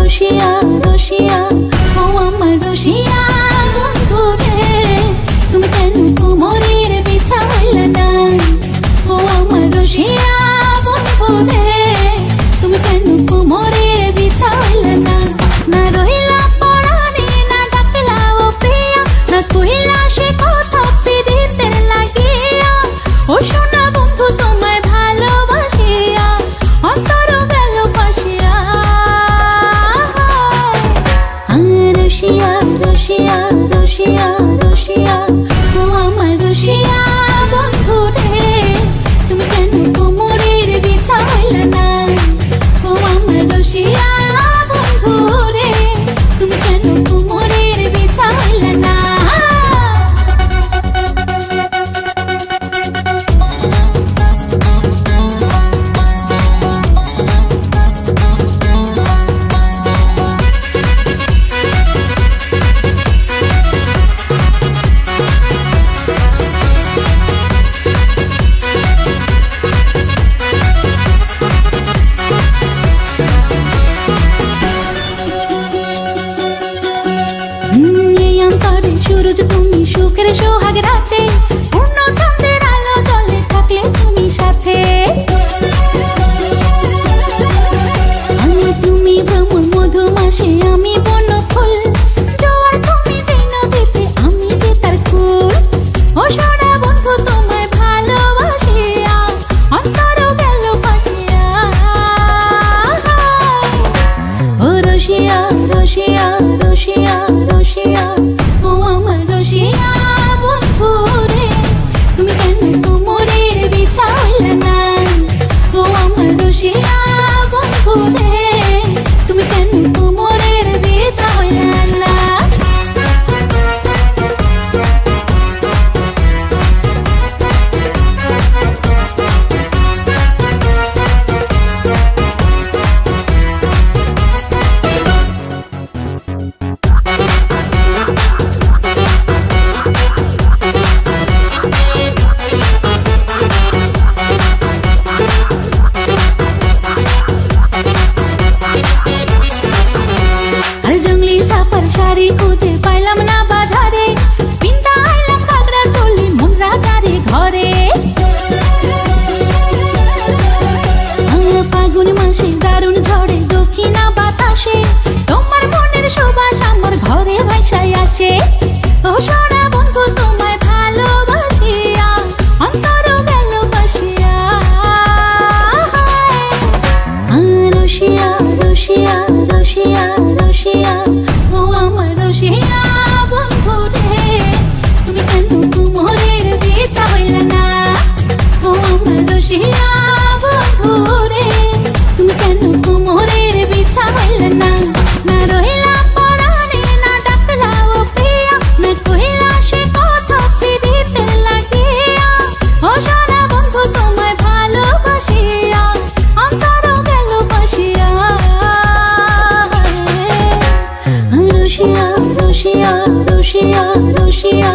রসিয়া রসিয়া ও আমার রসিয়া বন্ধু রে তুমি কেন কোমরের বিছাইলা না ও আমার রসিয়া বন্ধু রে তুমি কেন কোমরের বিছাইলা না না রইলা পরাণে না ডাকলা ও প্রিয়া না কইলা সে কথা পিরিতের লাগিয়া ও সোনা বন্ধু তোমায় ভালোবাসিয়া অন্তর গেল ফাঁসিয়া রসিয়া রসিয়া রসিয়া রসিয়া ও আমার রসিয়া বন্ধু রে তুমি কেন কোমরের বিছাইলা না ও আমার রসিয়া বন্ধু রে তুমি কেন কোমরের বিছাইলা না सूरज तुमी सुखेर सोहाग राते पूर्ण चंद्रेर आलो जले थाकले तुमी साथे तुमी भ्रमर मधुमासे आमी बन फुल जोयार तुमी जे नदीते आमी जे तार कूल ओ सोना बंधु तोमाय भालोबासिया अंतर गेल फासिया ओ रसिया रसिया रसिया रसिया ও আমার রসিয়া বন্ধু রে তুমি কেন কোমরের বিছাইলা না ও আমার রসিয়া বন্ধু রে তুমি কেন কোমরের বিছাইলা না শাড়ি খুঁজে পাইলাম না বাজারে পিন্তা আইলাম ঘাগরা চলি মন রাজারে ঘরে ফাগুন মাসে দারুণ ঝড়ে দক্ষিণা বাতাসে তোমার মনের সুবাস আমার ঘরে ভাইসাই আসে ও সোনা বন্ধু তোমায় ভালোবাসিয়া অন্তর গেল ফাঁসিয়া রসিয়া রসিয়া রসিয়া রসিয়া ও আমার রসিয়া বন্ধু রে তুমি কেন কোমরের বিছাইলা না ও আমার রসিয়া বন্ধু রে তুমি কেন কোমরের বিছাইলা না না রইলা পরাণে না ডাকলা ও প্রিয়া না কইলা সে কথা পিরিতের লাগিয়া ও সোনা বন্ধু তোমায় ভালোবাসিয়া অন্তর গেল ফাঁসিয়া রসিয়া রসিয়া রসিয়া রসিয়া